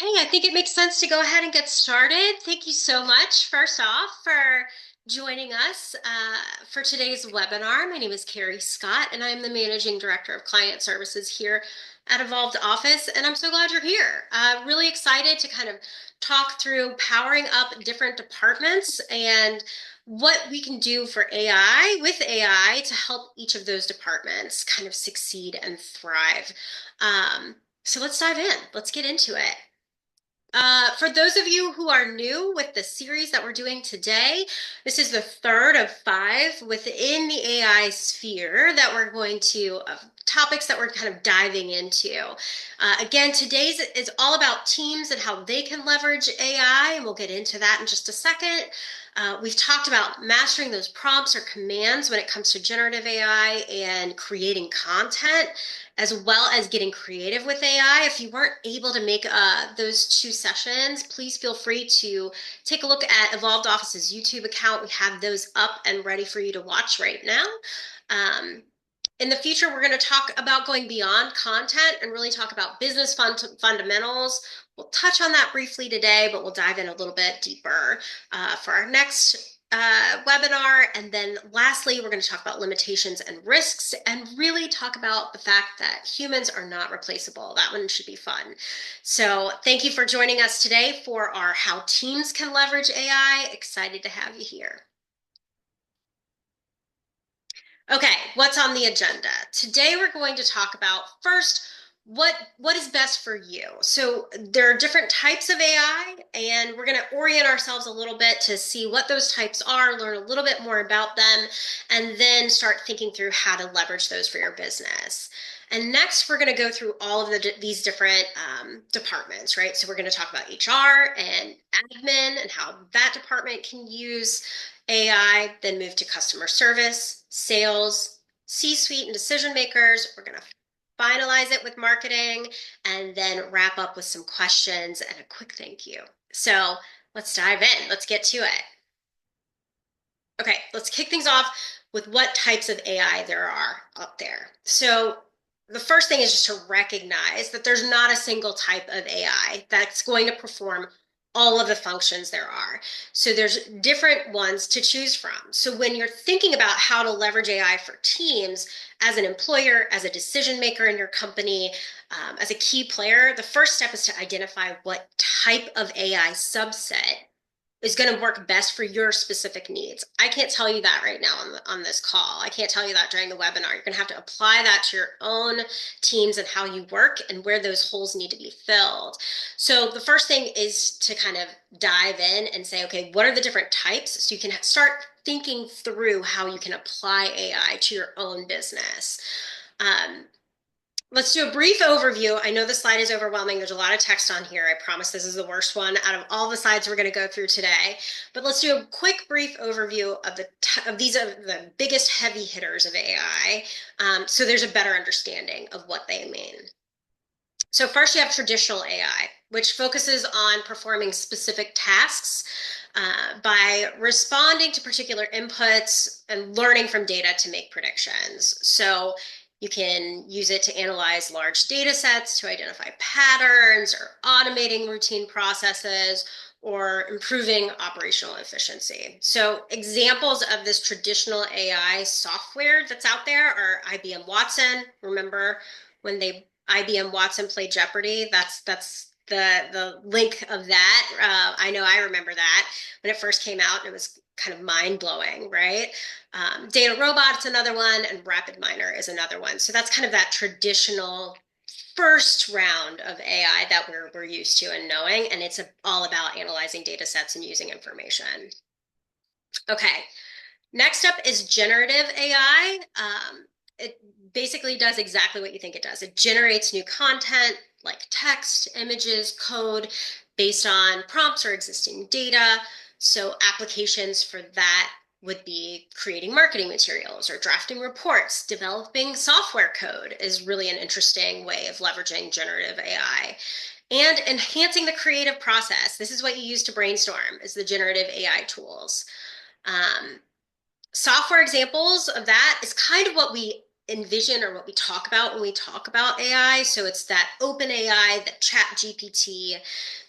Okay, I think it makes sense to go ahead and get started. Thank you so much, first off, for joining us for today's webinar. My name is Carrie Scott, and I'm the Managing Director of Client Services here at Evolved Office, and I'm so glad you're here. Really excited to kind of talk through powering up different departments and what we can do for AI, with AI, to help each of those departments kind of succeed and thrive. So let's dive in. Let's get into it. For those of you who are new with the series that we're doing today, this is the third of 5 within the AI sphere that we're going to, topics that we're kind of diving into. Again, today's is all about teams and how they can leverage AI, and we'll get into that in just a second. We've talked about mastering those prompts or commands when it comes to generative AI and creating content, as well as getting creative with AI. If you weren't able to make those 2 sessions, please feel free to take a look at Evolved Office's YouTube account. We have those up and ready for you to watch right now. In the future, we're going to talk about going beyond content and really talk about business fundamentals. We'll touch on that briefly today, but we'll dive in a little bit deeper for our next webinar. And then lastly, we're going to talk about limitations and risks and really talk about the fact that humans are not replaceable. That one should be fun. So thank you for joining us today for our How Teams Can Leverage AI. Excited to have you here. Okay, what's on the agenda? Today we're going to talk about first what is best for you. So there are different types of AI, and we're going to orient ourselves a little bit to see what those types are, learn a little bit more about them, and then start thinking through how to leverage those for your business. And next, we're going to go through all of these different departments, right? So we're going to talk about HR and admin and how that department can use AI, then move to customer service, sales, C-suite, and decision makers. We're going to finalize it with marketing and then wrap up with some questions and a quick thank you. So let's dive in. Let's get to it. Okay, let's kick things off with what types of AI there are out there. So the first thing is just to recognize that there's not a single type of AI that's going to perform all of the functions there are. So there's different ones to choose from. So when you're thinking about how to leverage AI for teams, as an employer, as a decision maker in your company, as a key player, the first step is to identify what type of AI subset is going to work best for your specific needs. I can't tell you that right now on this call. I can't tell you that during the webinar. You're going to have to apply that to your own teams and how you work and where those holes need to be filled. So the first thing is to kind of dive in and say, okay, what are the different types? So you can start thinking through how you can apply AI to your own business. Let's do a brief overview. I know the slide is overwhelming. There's a lot of text on here. I promise this is the worst one out of all the slides we're going to go through today. But let's do a quick, brief overview of these are the biggest heavy hitters of AI, so there's a better understanding of what they mean. So first, you have traditional AI, which focuses on performing specific tasks by responding to particular inputs and learning from data to make predictions. So you can use it to analyze large data sets to identify patterns or automating routine processes or improving operational efficiency. So examples of this traditional AI software that's out there are IBM Watson. Remember when IBM Watson played Jeopardy? That's the link of that. I know I remember that when it first came out. It was kind of mind-blowing, right? Data Robot's another one, and RapidMiner is another one. So that's kind of that traditional first round of AI that we're used to and knowing, and it's all about analyzing data sets and using information. Okay, next up is generative AI. It basically does exactly what you think it does. It generates new content like text, images, code based on prompts or existing data. So applications for that would be creating marketing materials or drafting reports. Developing software code is really an interesting way of leveraging generative AI. And enhancing the creative process. This is what you use to brainstorm, is the generative AI tools. Software examples of that is kind of what we envision or what we talk about when we talk about AI. So it's that open AI, the chat GPT,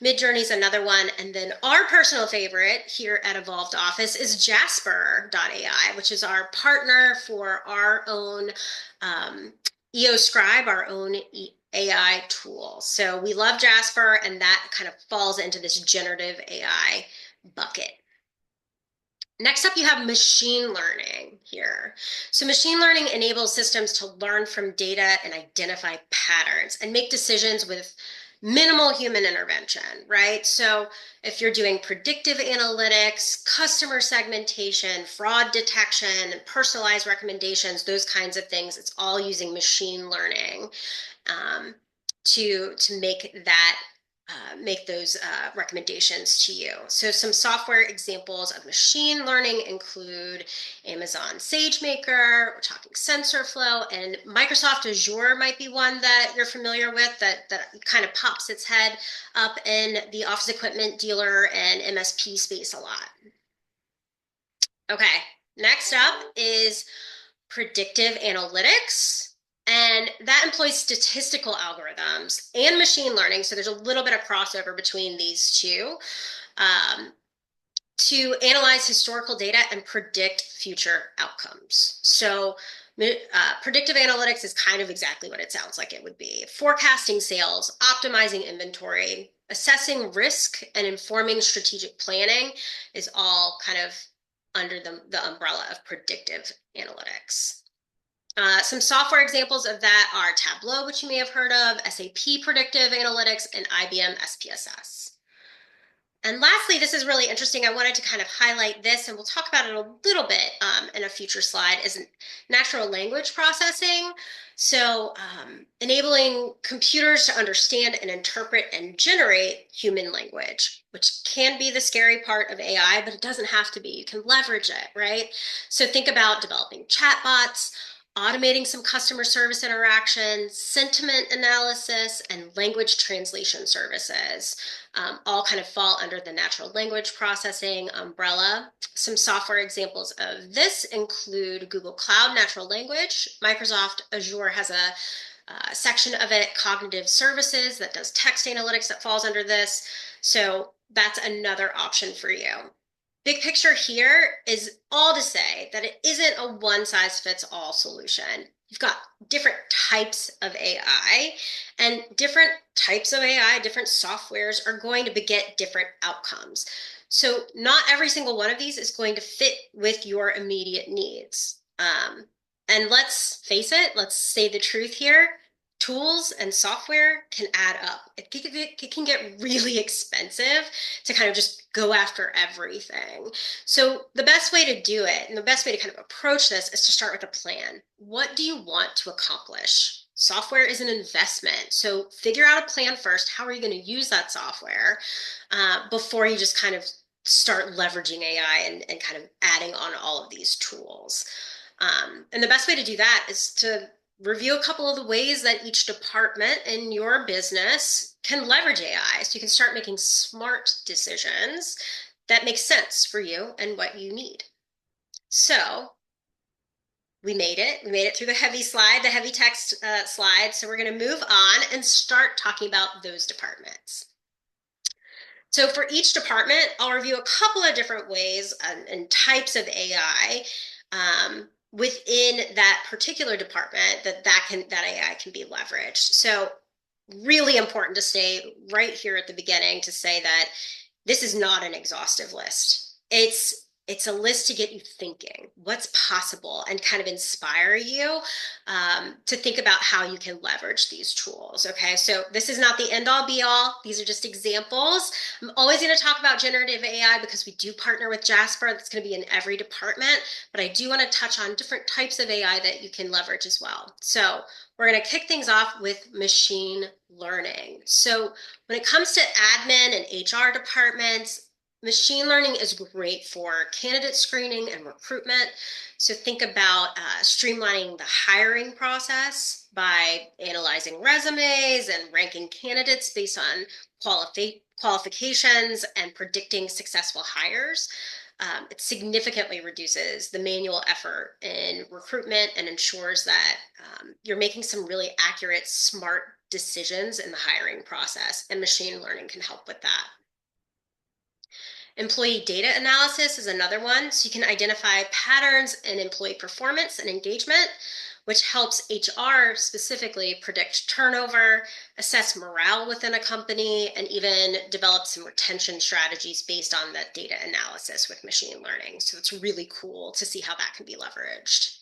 Midjourney is another one. And then our personal favorite here at Evolved Office is Jasper.ai, which is our partner for our own EO Scribe, our own AI tool. So we love Jasper, and that kind of falls into this generative AI bucket. Next up, you have machine learning here. So machine learning enables systems to learn from data and identify patterns and make decisions with minimal human intervention, right? So if you're doing predictive analytics, customer segmentation, fraud detection, and personalized recommendations, those kinds of things, it's all using machine learning to make those recommendations to you. So some software examples of machine learning include Amazon SageMaker, we're talking TensorFlow, and Microsoft Azure might be one that you're familiar with that kind of pops its head up in the office equipment dealer and MSP space a lot. Okay, next up is predictive analytics. And that employs statistical algorithms and machine learning. So there's a little bit of crossover between these two to analyze historical data and predict future outcomes. So predictive analytics is kind of exactly what it sounds like it would be. Forecasting sales, optimizing inventory, assessing risk, and informing strategic planning is all kind of under the umbrella of predictive analytics. Some software examples of that are Tableau, which you may have heard of, SAP Predictive Analytics, and IBM SPSS. And lastly, this is really interesting. I wanted to kind of highlight this, and we'll talk about it a little bit in a future slide, is natural language processing. So enabling computers to understand and interpret and generate human language, which can be the scary part of AI, but it doesn't have to be. You can leverage it, right? So think about developing chatbots, automating some customer service interactions, sentiment analysis, and language translation services. All kind of fall under the natural language processing umbrella. Some software examples of this include Google Cloud Natural Language. Microsoft Azure has a section of it, cognitive services, that does text analytics that falls under this. So that's another option for you. Big picture here is all to say that it isn't a one-size-fits-all solution. You've got different types of AI, and different types of AI, different softwares are going to beget different outcomes. So not every single one of these is going to fit with your immediate needs. And let's face it, let's say the truth here. Tools and software can add up. It can get really expensive to kind of just go after everything. So the best way to do it and the best way to kind of approach this is to start with a plan. What do you want to accomplish? Software is an investment. So figure out a plan first. How are you going to use that software before you just kind of start leveraging AI and kind of adding on all of these tools? And the best way to do that is to review a couple of the ways that each department in your business can leverage AI so you can start making smart decisions that make sense for you and what you need. So we made it. We made it through the heavy slide, the heavy text slide. So we're going to move on and start talking about those departments. So for each department, I'll review a couple of different ways and types of AI within that particular department that AI can be leveraged. So really important to stay right here at the beginning to say that this is not an exhaustive list. It's a list to get you thinking what's possible and kind of inspire you to think about how you can leverage these tools. Okay, so this is not the end all be all. These are just examples. I'm always going to talk about generative AI because we do partner with Jasper. That's going to be in every department, but I do want to touch on different types of AI that you can leverage as well. So we're going to kick things off with machine learning. So when it comes to admin and HR departments, machine learning is great for candidate screening and recruitment. So think about streamlining the hiring process by analyzing resumes and ranking candidates based on qualifications and predicting successful hires. It significantly reduces the manual effort in recruitment and ensures that you're making some really accurate, smart decisions in the hiring process, and machine learning can help with that. Employee data analysis is another one. So you can identify patterns in employee performance and engagement, which helps HR specifically predict turnover, assess morale within a company, and even develop some retention strategies based on that data analysis with machine learning. So it's really cool to see how that can be leveraged.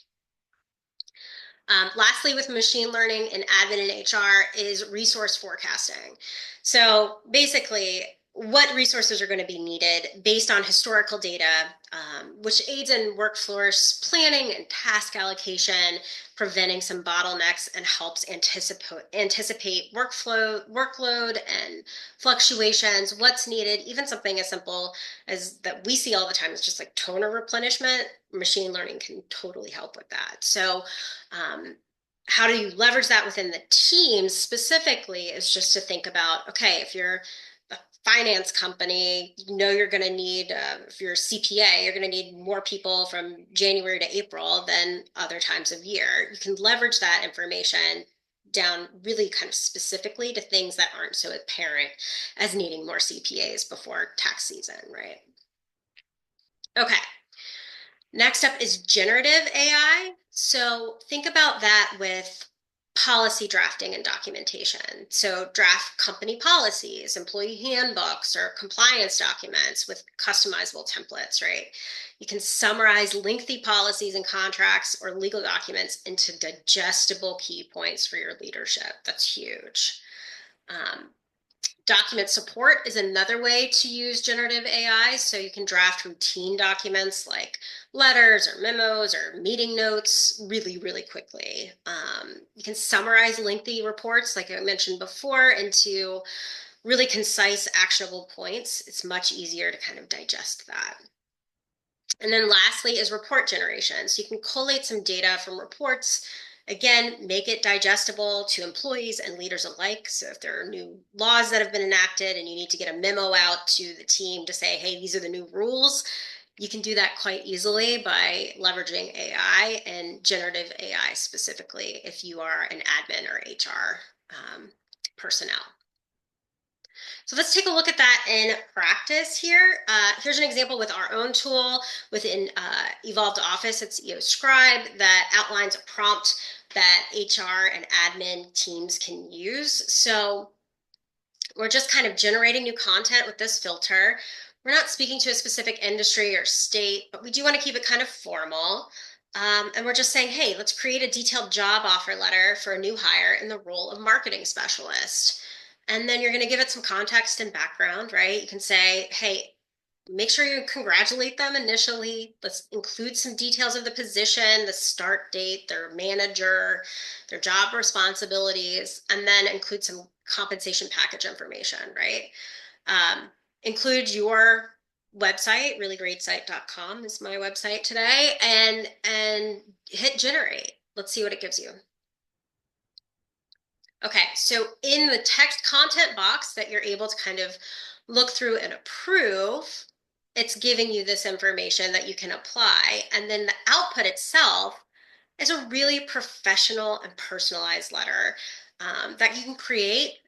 Lastly, with machine learning and admin and HR is resource forecasting. So basically, what resources are going to be needed based on historical data, which aids in workforce planning and task allocation, preventing some bottlenecks, and helps anticipate workload and fluctuations, what's needed. Even something as simple as that we see all the time is just like toner replenishment. Machine learning can totally help with that. So how do you leverage that within the team specifically is just to think about, okay, if you're a finance company, you know you're going to need, if you're a CPA, you're going to need more people from January to April than other times of year. You can leverage that information down really kind of specifically to things that aren't so apparent as needing more CPAs before tax season, right? Okay. Next up is generative AI. So think about that with policy drafting and documentation. So draft company policies, employee handbooks, or compliance documents with customizable templates, right? You can summarize lengthy policies and contracts or legal documents into digestible key points for your leadership. That's huge. Document support is another way to use generative AI. So you can draft routine documents like letters or memos or meeting notes really, really quickly. You can summarize lengthy reports, like I mentioned before, into really concise, actionable points. It's much easier to kind of digest that. And then lastly is report generation. So you can collate some data from reports. Again, make it digestible to employees and leaders alike. So if there are new laws that have been enacted and you need to get a memo out to the team to say, hey, these are the new rules, you can do that quite easily by leveraging AI and generative AI specifically if you are an admin or HR personnel. So let's take a look at that in practice here. Here's an example with our own tool within Evolved Office. It's EO Scribe that outlines a prompt that HR and admin teams can use. So we're just kind of generating new content with this filter. We're not speaking to a specific industry or state, but we do want to keep it kind of formal. And we're just saying, hey, let's create a detailed job offer letter for a new hire in the role of marketing specialist. And then you're going to give it some context and background, right? You can say, hey, make sure you congratulate them initially. Let's include some details of the position, the start date, their manager, their job responsibilities, and then include some compensation package information, right? Include your website, reallyGreatSite.com is my website today, and hit generate. Let's see what it gives you. Okay, so in the text content box that you're able to kind of look through and approve, it's giving you this information that you can apply. And then the output itself is a really professional and personalized letter that you can create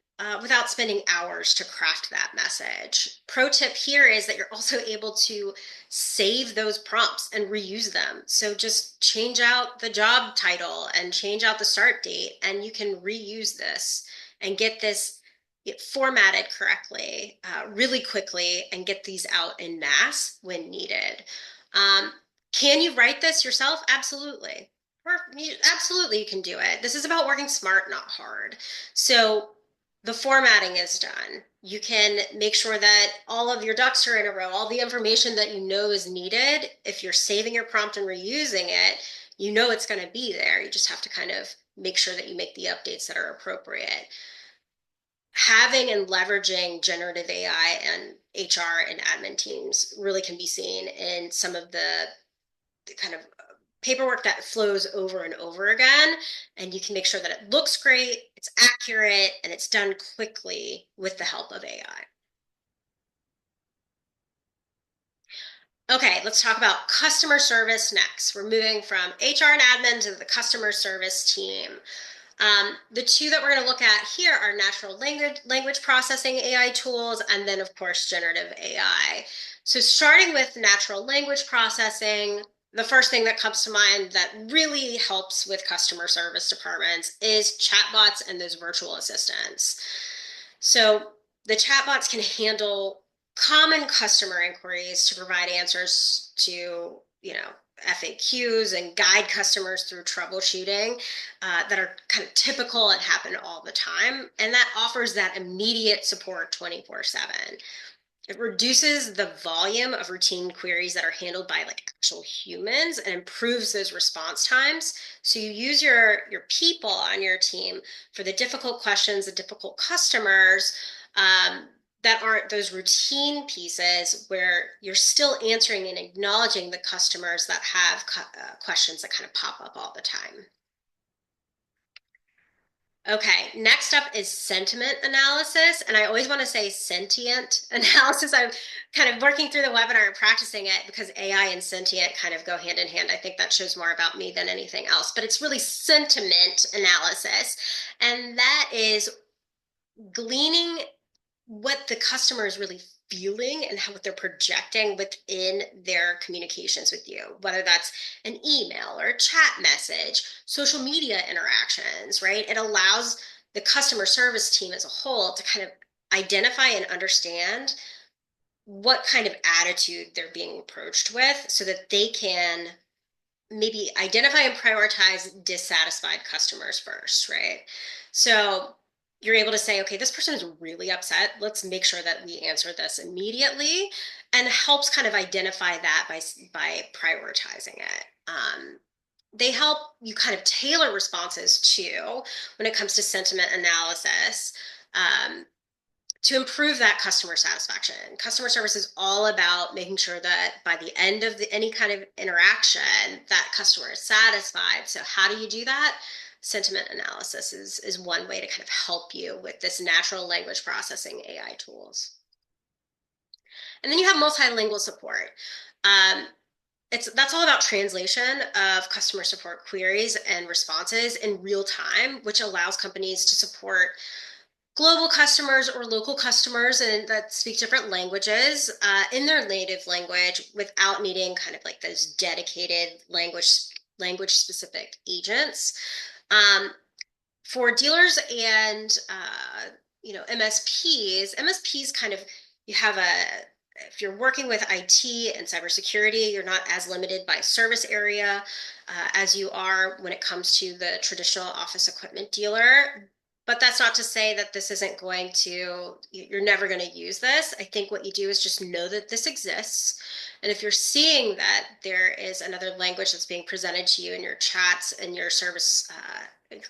without spending hours to craft that message. Pro tip here is that you're also able to save those prompts and reuse them. So just change out the job title and change out the start date, and you can reuse this and get this formatted correctly really quickly and get these out en masse when needed. Can you write this yourself? Absolutely. Absolutely, you can do it. This is about working smart, not hard. So the formatting is done. You can make sure that all of your ducks are in a row, all the information that you know is needed. If you're saving your prompt and reusing it, you know it's going to be there. You just have to kind of make sure that you make the updates that are appropriate. Having and leveraging generative AI and HR and admin teams really can be seen in some of the kind of paperwork that flows over and over again, and you can make sure that it looks great, it's accurate, and it's done quickly with the help of AI. Okay, let's talk about customer service next. We're moving from HR and admin to the customer service team. The two that we're going to look at here are natural language processing AI tools, and then, of course, generative AI. So starting with natural language processing, the first thing that comes to mind that really helps with customer service departments is chatbots and those virtual assistants. So the chatbots can handle common customer inquiries to provide answers to, FAQs and guide customers through troubleshooting that are kind of typical and happen all the time. And that offers that immediate support 24/7. It reduces the volume of routine queries that are handled by like actual humans and improves those response times. So you use your people on your team for the difficult questions, the difficult customers, that aren't those routine pieces where you're still answering and acknowledging the customers that have questions that kind of pop up all the time. Okay, next up is sentiment analysis. And I always want to say sentient analysis. I'm kind of working through the webinar and practicing it because AI and sentient kind of go hand in hand. I think that shows more about me than anything else, but it's really sentiment analysis. And that is gleaning what the customer is really feeling and what they're projecting within their communications with you, whether that's an email or a chat message, social media interactions, right? It allows the customer service team as a whole to kind of identify and understand what kind of attitude they're being approached with so that they can maybe identify and prioritize dissatisfied customers first, right? So you're able to say, okay, this person is really upset. Let's make sure that we answer this immediately, and helps kind of identify that by prioritizing it. They help you kind of tailor responses to when it comes to sentiment analysis. To improve that customer satisfaction. Customer service is all about making sure that by the end of any kind of interaction, that customer is satisfied. So how do you do that? Sentiment analysis is one way to kind of help you with this natural language processing AI tools. And then you have multilingual support. Um, that's all about translation of customer support queries and responses in real time, which allows companies to support global customers or local customers and that speak different languages in their native language without needing kind of like those dedicated language specific agents. For dealers and MSPs kind of you have a if you're working with IT and cybersecurity, you're not as limited by service area as you are when it comes to the traditional office equipment dealer. But that's not to say that this isn't going to, you're never going to use this. I think what you do is just know that this exists. And if you're seeing that there is another language that's being presented to you in your chats and your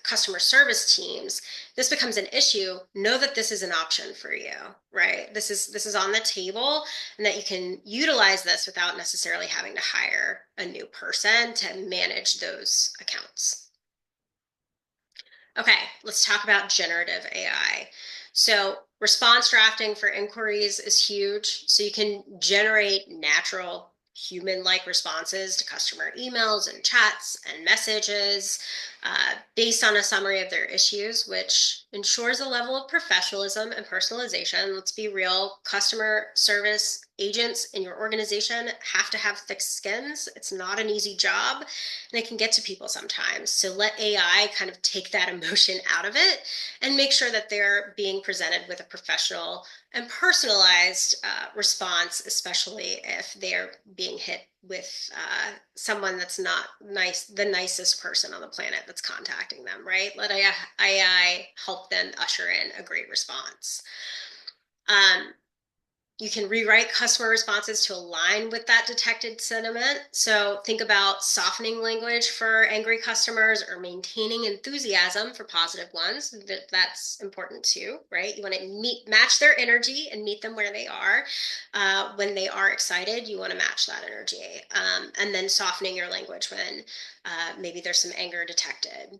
customer service teams, this becomes an issue. Know that this is an option for you, right? This is on the table, and that you can utilize this without necessarily having to hire a new person to manage those accounts. Okay, let's talk about generative AI. So response drafting for inquiries is huge. So you can generate natural human-like responses to customer emails and chats and messages based on a summary of their issues, which ensures a level of professionalism and personalization. Let's be real, customer service agents in your organization have to have thick skins. It's not an easy job, and it can get to people sometimes. So let AI kind of take that emotion out of it and make sure that they're being presented with a professional and personalized response, especially if they're being hit with someone that's not the nicest person on the planet that's contacting them, right? Let AI help them usher in a great response. You can rewrite customer responses to align with that detected sentiment. So think about softening language for angry customers or maintaining enthusiasm for positive ones. That's important too, right? You want to match their energy and meet them where they are. When they are excited, you want to match that energy. And then softening your language when maybe there's some anger detected.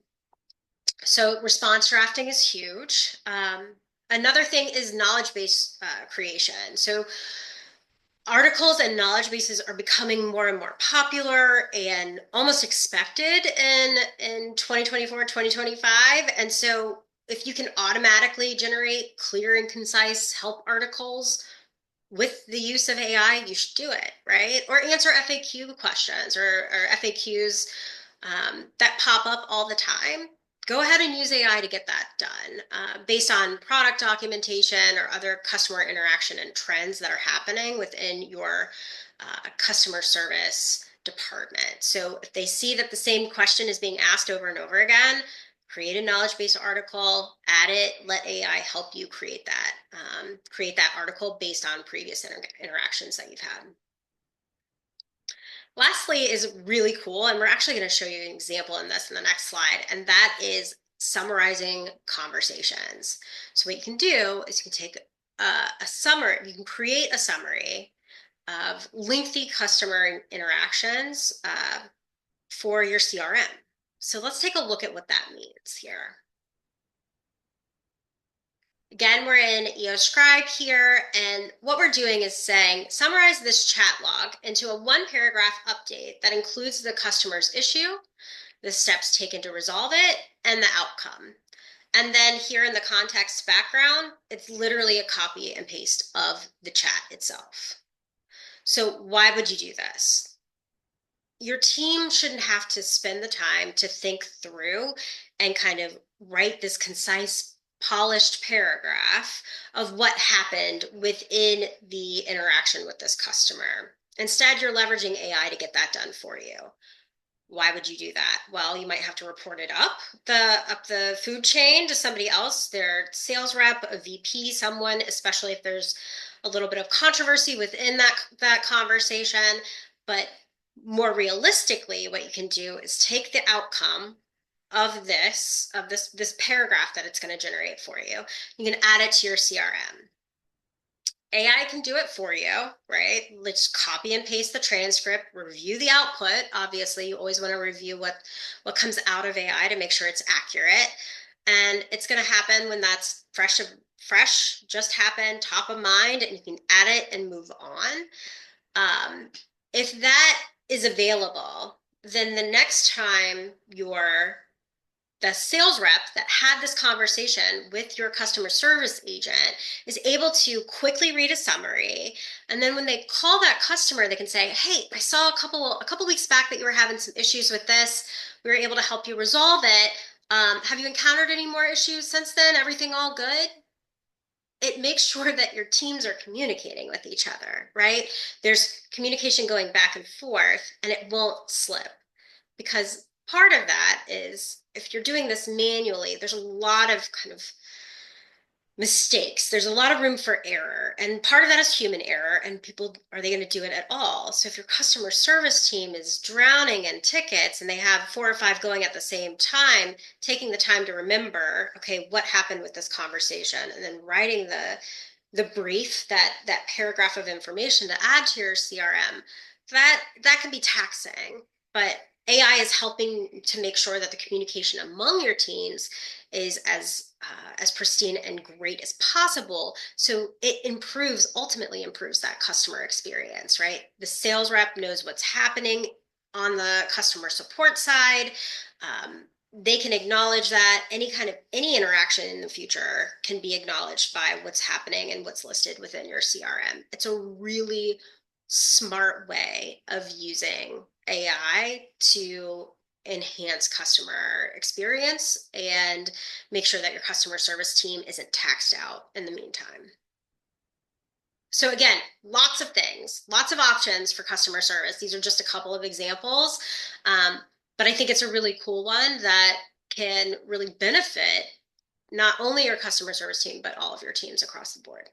So response drafting is huge. Another thing is knowledge base creation. So Articles and knowledge bases are becoming more and more popular and almost expected in 2024, 2025. And so if you can automatically generate clear and concise help articles with the use of AI, you should do it, right? Or answer FAQ questions or FAQs that pop up all the time. Go ahead and use AI to get that done based on product documentation or other customer interaction and trends that are happening within your customer service department. So if they see that the same question is being asked over and over again, create a knowledge-based article, add it, let AI help you create that article based on previous interactions that you've had. Lastly is really cool, and we're actually going to show you an example in this in the next slide, and that is summarizing conversations. So what you can do is you can take a summary, you can create a summary of lengthy customer interactions for your CRM. So let's take a look at what that means here. Again, we're in EO Scribe here, and what we're doing is saying, summarize this chat log into a one-paragraph update that includes the customer's issue, the steps taken to resolve it, and the outcome. And then here in the context background, it's literally a copy and paste of the chat itself. So why would you do this? Your team shouldn't have to spend the time to think through and kind of write this concise, polished paragraph of what happened within the interaction with this customer. Instead, you're leveraging AI to get that done for you. Why would you do that? Well, you might have to report it up the food chain to somebody else, their sales rep, a VP, someone, especially if there's a little bit of controversy within that conversation. But more realistically, what you can do is take the outcome of this paragraph that it's going to generate for you. You can add it to your CRM. AI can do it for you, right? Let's copy and paste the transcript, review the output. Obviously, you always want to review what comes out of AI to make sure it's accurate. And it's going to happen when that's fresh, just happened, top of mind, and you can add it and move on. If that is available, then the next time the sales rep that had this conversation with your customer service agent is able to quickly read a summary. And then when they call that customer, they can say, hey, I saw a couple weeks back that you were having some issues with this. We were able to help you resolve it. Have you encountered any more issues since then? Everything all good? It makes sure that your teams are communicating with each other, right? There's communication going back and forth, and it won't slip. Because part of that is if you're doing this manually, there's a lot of kind of mistakes. There's a lot of room for error. And part of that is human error. And people, are they going to do it at all? So if your customer service team is drowning in tickets and they have 4 or 5 going at the same time, taking the time to remember, okay, what happened with this conversation? And then writing the brief, that paragraph of information to add to your CRM, that can be taxing. But AI is helping to make sure that the communication among your teams is as pristine and great as possible. So it ultimately improves that customer experience, right? The sales rep knows what's happening on the customer support side. They can acknowledge that any interaction in the future can be acknowledged by what's happening and what's listed within your CRM. It's a really smart way of using AI to enhance customer experience and make sure that your customer service team isn't taxed out in the meantime. So again, lots of things, lots of options for customer service. These are just a couple of examples, but I think it's a really cool one that can really benefit not only your customer service team, but all of your teams across the board.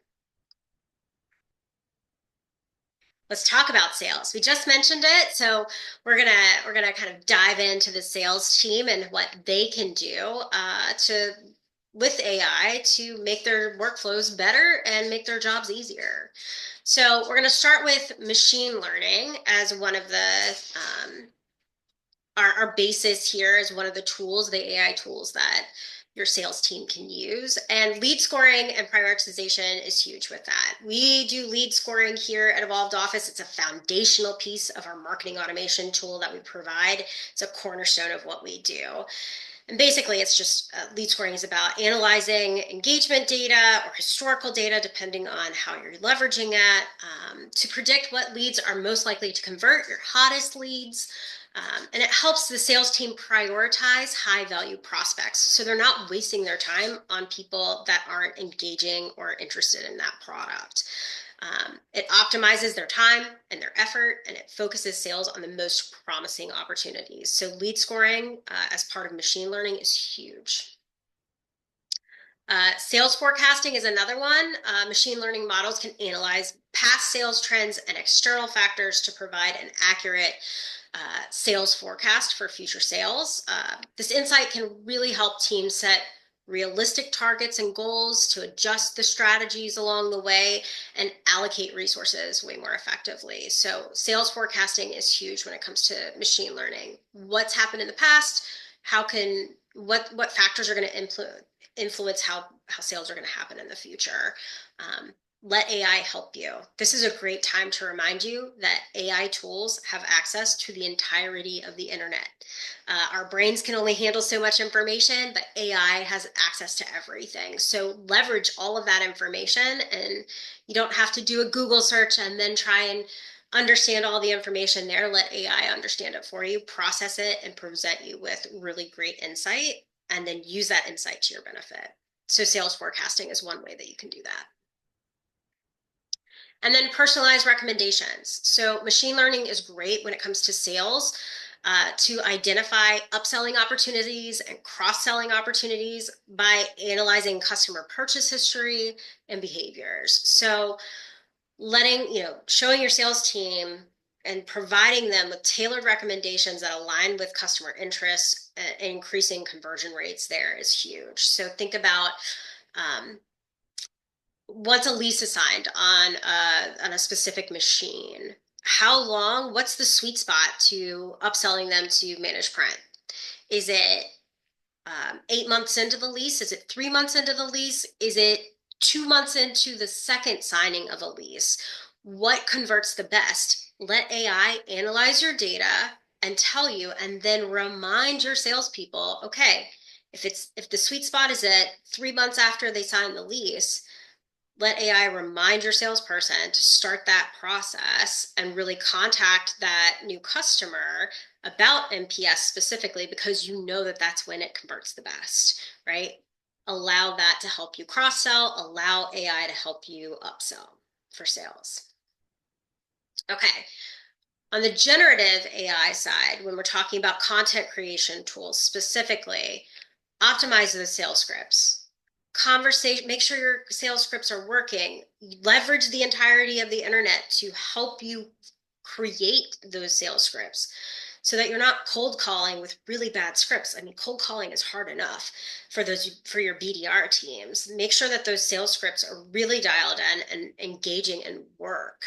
Let's talk about sales. We just mentioned it, so we're gonna kind of dive into the sales team and what they can do with AI to make their workflows better and make their jobs easier. So we're gonna start with machine learning as one of the our basis here is one of the tools, the AI tools that your sales team can use. And lead scoring and prioritization is huge with that. We do lead scoring here at Evolved Office. It's a foundational piece of our marketing automation tool that we provide. It's a cornerstone of what we do. And basically, it's just lead scoring is about analyzing engagement data or historical data, depending on how you're leveraging it, to predict what leads are most likely to convert, your hottest leads. And it helps the sales team prioritize high value prospects. So they're not wasting their time on people that aren't engaging or interested in that product. It optimizes their time and their effort, and it focuses sales on the most promising opportunities. So lead scoring as part of machine learning is huge. Sales forecasting is another one. Machine learning models can analyze past sales trends and external factors to provide an accurate sales forecast for future sales. This insight can really help teams set realistic targets and goals to adjust the strategies along the way and allocate resources way more effectively. So sales forecasting is huge when it comes to machine learning. What's happened in the past? What factors are going to influence how sales are going to happen in the future? Let AI help you. This is a great time to remind you that AI tools have access to the entirety of the internet. Our brains can only handle so much information, but AI has access to everything. So leverage all of that information, and you don't have to do a Google search and then try and understand all the information there. Let AI understand it for you, process it, and present you with really great insight, and then use that insight to your benefit. So sales forecasting is one way that you can do that. And then personalized recommendations. So machine learning is great when it comes to sales, to identify upselling opportunities and cross-selling opportunities by analyzing customer purchase history and behaviors. So showing your sales team and providing them with tailored recommendations that align with customer interests and increasing conversion rates there is huge. So think about once a lease is signed on a specific machine, what's the sweet spot to upselling them to managed print? Is it 8 months into the lease? Is it 3 months into the lease? Is it 2 months into the second signing of a lease? What converts the best? Let AI analyze your data and tell you, and then remind your salespeople, okay, if the sweet spot is at 3 months after they sign the lease, let AI remind your salesperson to start that process and really contact that new customer about NPS specifically, because you know that that's when it converts the best, right? Allow that to help you cross-sell, allow AI to help you upsell for sales. Okay. On the generative AI side, when we're talking about content creation tools specifically, optimize the sales scripts. Make sure your sales scripts are working. Leverage the entirety of the internet to help you create those sales scripts so that you're not cold calling with really bad scripts. I mean, cold calling is hard enough for your BDR teams. Make sure that those sales scripts are really dialed in and engaging and work.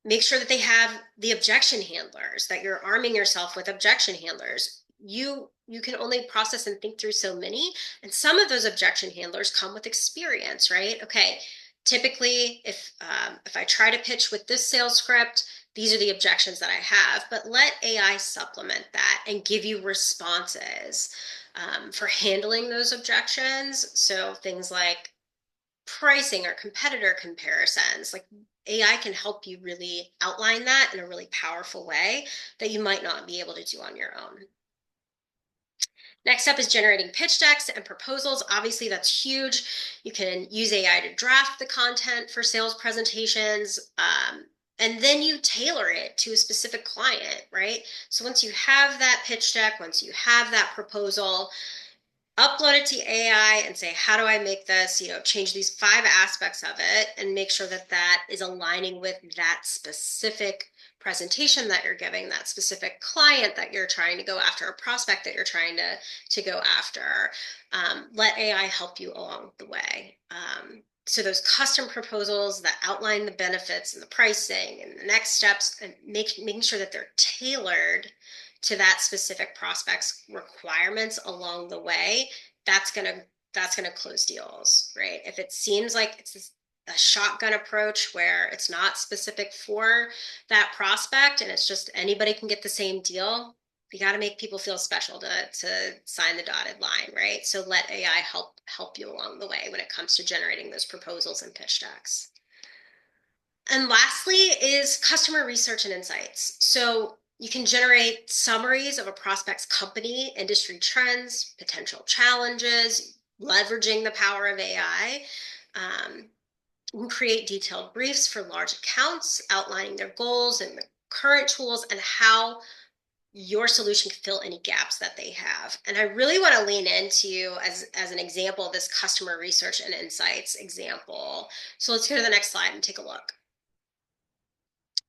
Make sure that they have the objection handlers, that you're arming yourself with objection handlers. You can only process and think through so many, and some of those objection handlers come with experience, right? Okay, typically if I try to pitch with this sales script, these are the objections that I have, but let AI supplement that and give you responses for handling those objections. So things like pricing or competitor comparisons, like AI can help you really outline that in a really powerful way that you might not be able to do on your own. Next up is generating pitch decks and proposals. Obviously, that's huge. You can use AI to draft the content for sales presentations, and then you tailor it to a specific client, right? So once you have that pitch deck, once you have that proposal, upload it to AI and say, how do I make this, change these 5 aspects of it and make sure that that is aligning with that specific presentation that you're giving, that specific client that you're trying to go after, a prospect that you're trying to go after. Let AI help you along the way. So those custom proposals that outline the benefits and the pricing and the next steps, and making sure that they're tailored to that specific prospect's requirements along the way, that's gonna close deals, right? If it seems like it's a shotgun approach where it's not specific for that prospect and it's just anybody can get the same deal, you got to make people feel special to sign the dotted line, right? So let AI help you along the way when it comes to generating those proposals and pitch decks. And lastly is customer research and insights. So you can generate summaries of a prospect's company, industry trends, potential challenges, leveraging the power of AI. You can create detailed briefs for large accounts, outlining their goals and the current tools and how your solution can fill any gaps that they have. And I really want to lean into, as an example, this customer research and insights example. So let's go to the next slide and take a look.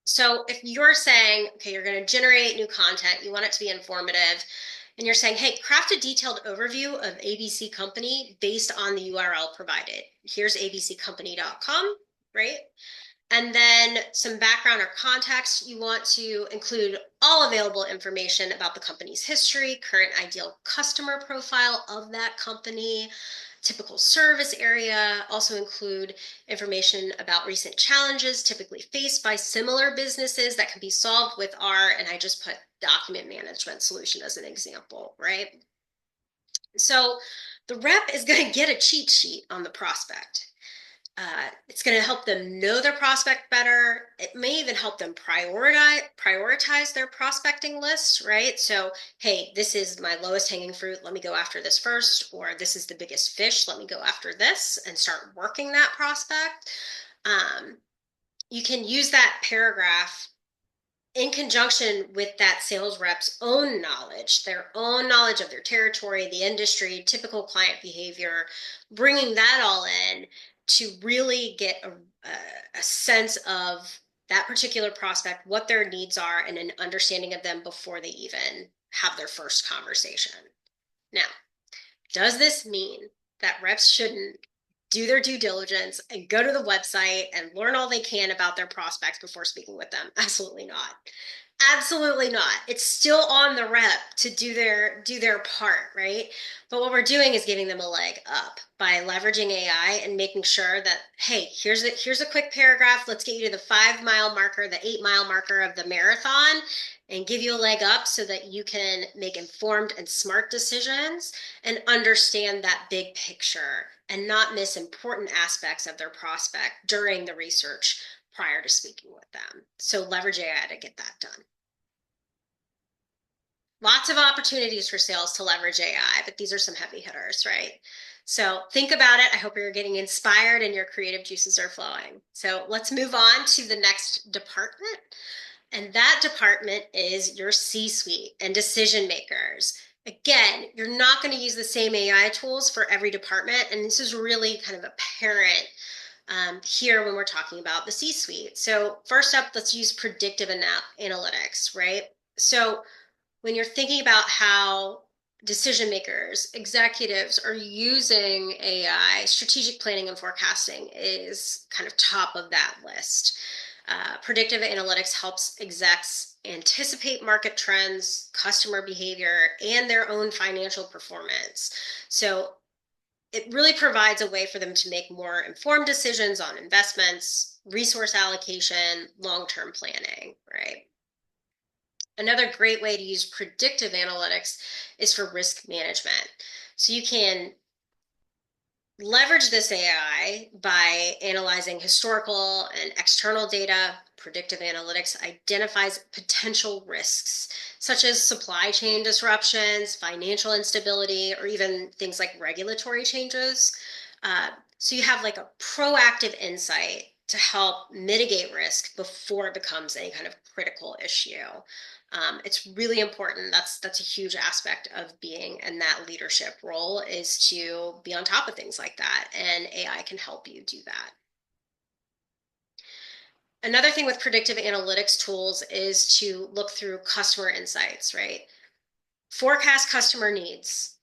So if you're saying, okay, you're going to generate new content, you want it to be informative, and you're saying, hey, craft a detailed overview of ABC Company based on the URL provided. Here's abccompany.com, right? And then some background or context. You want to include all available information about the company's history, current ideal customer profile of that company, typical service area. Also include information about recent challenges typically faced by similar businesses that can be solved with our, and I just put document management solution as an example, right? So the rep is going to get a cheat sheet on the prospect. It's going to help them know their prospect better. It may even help them prioritize their prospecting list, right? So, hey, this is my lowest hanging fruit. Let me go after this first. Or this is the biggest fish. Let me go after this and start working that prospect. You can use that paragraph in conjunction with that sales rep's own knowledge, their own knowledge of their territory, the industry, typical client behavior, bringing that all in to really get a sense of that particular prospect, what their needs are, and an understanding of them before they even have their first conversation. Now, does this mean that reps shouldn't do their due diligence and go to the website and learn all they can about their prospects before speaking with them? Absolutely not. Absolutely not. It's still on the rep to do their part, right? But what we're doing is giving them a leg up by leveraging AI and making sure that, hey, here's a quick paragraph. Let's get you to the 5-mile marker, the 8-mile marker of the marathon, and give you a leg up so that you can make informed and smart decisions and understand that big picture and not miss important aspects of their prospect during the research prior to speaking with them. So leverage AI to get that done. Lots of opportunities for sales to leverage AI, but these are some heavy hitters, right? So think about it. I hope you're getting inspired and your creative juices are flowing. So let's move on to the next department. And that department is your C-suite and decision makers. Again, you're not going to use the same AI tools for every department. And this is really kind of apparent here when we're talking about the C-suite. So first up, let's use predictive analytics, right? So when you're thinking about how decision makers, executives are using AI, strategic planning and forecasting is kind of top of that list. Predictive analytics helps execs anticipate market trends, customer behavior, and their own financial performance. So it really provides a way for them to make more informed decisions on investments, resource allocation, long-term planning, right? Another great way to use predictive analytics is for risk management. So you can leverage this AI by analyzing historical and external data. Predictive analytics identifies potential risks, such as supply chain disruptions, financial instability, or even things like regulatory changes. So you have like a proactive insight to help mitigate risk before it becomes any kind of critical issue. It's really important. That's a huge aspect of being in that leadership role, is to be on top of things like that, and AI can help you do that. Another thing with predictive analytics tools is to look through customer insights, right? Forecast customer needs.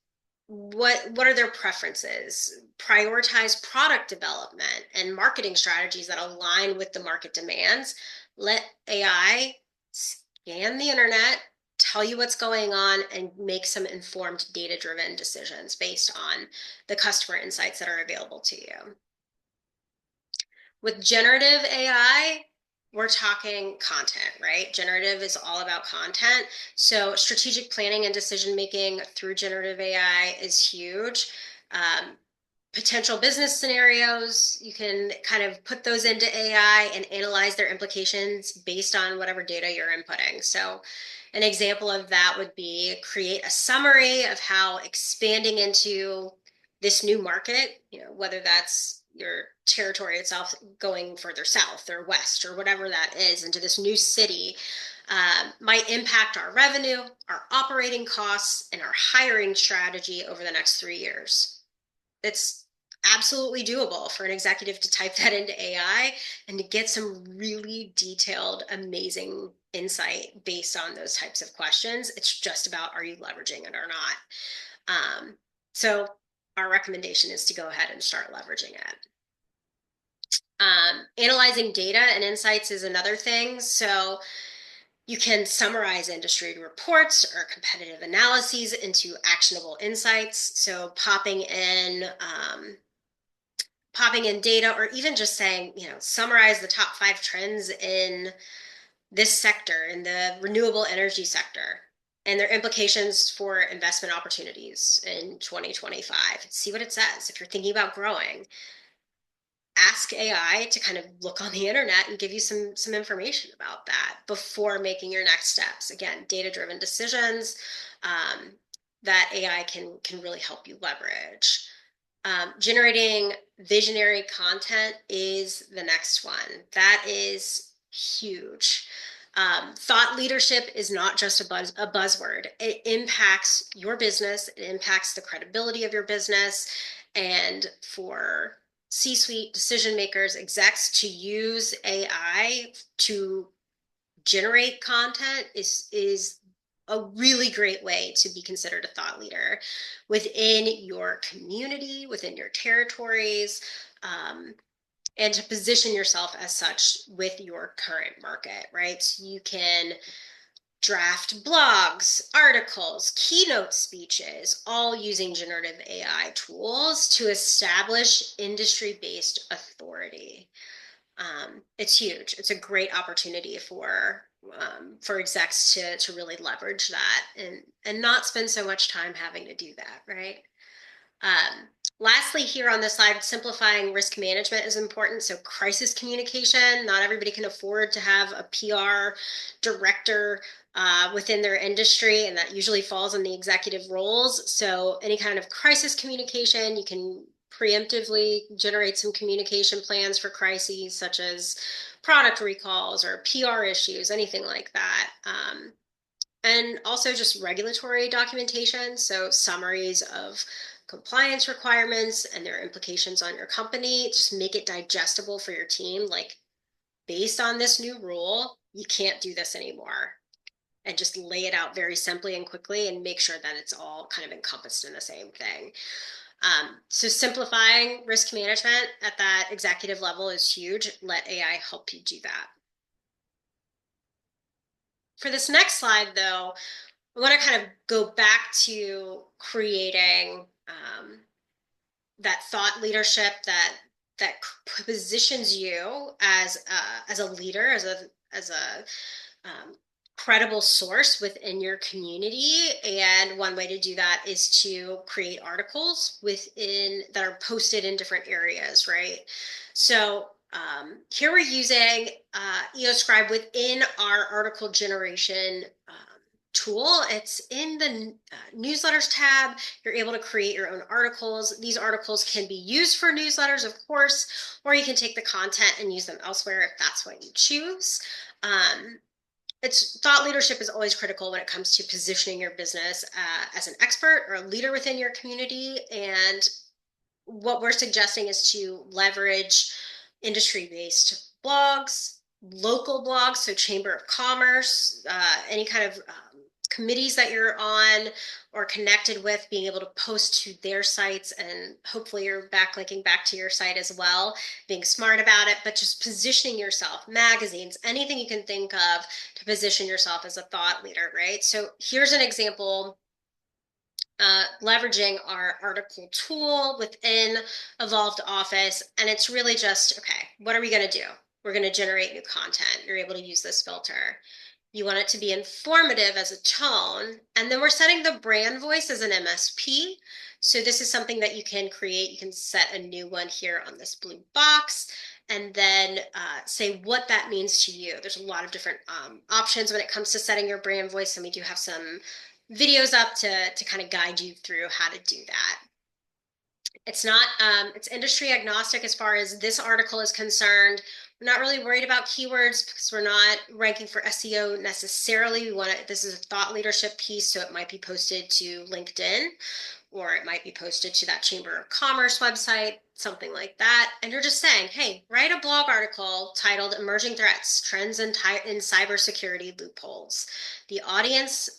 What are their preferences? Prioritize product development and marketing strategies that align with the market demands. Let AI scan the internet, tell you what's going on, and make some informed data-driven decisions based on the customer insights that are available to you. With generative AI, we're talking content, right? Generative is all about content. So strategic planning and decision making through generative AI is huge. Potential business scenarios, you can kind of put those into AI and analyze their implications based on whatever data you're inputting. So an example of that would be create a summary of how expanding into this new market, whether that's your territory itself going further south or west or whatever that is, into this new city, might impact our revenue, our operating costs, and our hiring strategy over the next 3 years. It's absolutely doable for an executive to type that into AI and to get some really detailed, amazing insight based on those types of questions. It's just about, are you leveraging it or not? So our recommendation is to go ahead and start leveraging it. Analyzing data and insights is another thing. So you can summarize industry reports or competitive analyses into actionable insights. So popping in data, or even just saying, summarize the top 5 trends in this sector, in the renewable energy sector, and their implications for investment opportunities in 2025. See what it says. If you're thinking about growing, ask AI to kind of look on the internet and give you some information about that before making your next steps. Again, data-driven decisions that AI can really help you leverage. Generating visionary content is the next one. That is huge. Thought leadership is not just a buzzword. It impacts your business. It impacts the credibility of your business. And for C-suite decision makers, execs, to use AI to generate content is a really great way to be considered a thought leader within your community, within your territories, and to position yourself as such with your current market, right? So you can draft blogs, articles, keynote speeches, all using generative AI tools to establish industry-based authority. It's huge. It's a great opportunity for execs to really leverage that and not spend so much time having to do that, right? Lastly, here on this slide, simplifying risk management is important. So crisis communication, not everybody can afford to have a PR director within their industry, and that usually falls on the executive roles. So any kind of crisis communication, you can preemptively generate some communication plans for crises, such as product recalls or PR issues, anything like that. And also just regulatory documentation, so summaries of compliance requirements and their implications on your company. Just make it digestible for your team. Like, based on this new rule, you can't do this anymore. And just lay it out very simply and quickly and make sure that it's all kind of encompassed in the same thing. So simplifying risk management at that executive level is huge. Let AI help you do that. For this next slide, though, I want to kind of go back to creating that thought leadership that positions you as a leader, as a credible source within your community. And one way to do that is to create articles that are posted in different areas, right? So here we're using EOScribe within our article generation tool. It's in the newsletters tab. You're able to create your own articles. These articles can be used for newsletters, of course, or you can take the content and use them elsewhere if that's what you choose. Thought leadership is always critical when it comes to positioning your business as an expert or a leader within your community. And what we're suggesting is to leverage industry-based blogs, local blogs, so Chamber of Commerce, any kind of committees that you're on or connected with, being able to post to their sites, and hopefully you're backlinking back to your site as well, being smart about it, but just positioning yourself, magazines, anything you can think of to position yourself as a thought leader, right? So here's an example, leveraging our article tool within Evolved Office. And it's really just, okay, what are we going to do? We're going to generate new content. You're able to use this filter. You want it to be informative as a tone. And then we're setting the brand voice as an MSP. So this is something that you can create. You can set a new one here on this blue box, and then say what that means to you. There's a lot of different options when it comes to setting your brand voice, and we do have some videos up to kind of guide you through how to do that. It's not, it's industry agnostic as far as this article is concerned. We're not really worried about keywords because we're not ranking for SEO necessarily. We want to, this is a thought leadership piece, so it might be posted to LinkedIn, or it might be posted to that Chamber of Commerce website, something like that. And you're just saying, hey, write a blog article titled Emerging Threats, Trends in Cybersecurity Loopholes. The audience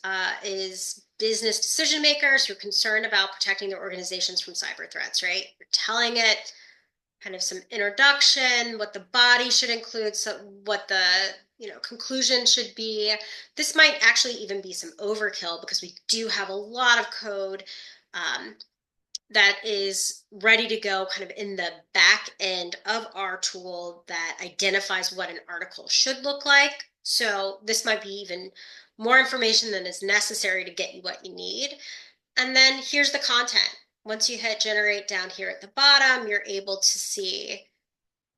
is business decision makers who are concerned about protecting their organizations from cyber threats, right? You're telling it kind of some introduction, what the body should include, so what the conclusion should be. This might actually even be some overkill because we do have a lot of code that is ready to go kind of in the back end of our tool that identifies what an article should look like. So this might be even more information than is necessary to get you what you need. And then here's the content. Once you hit generate down here at the bottom, you're able to see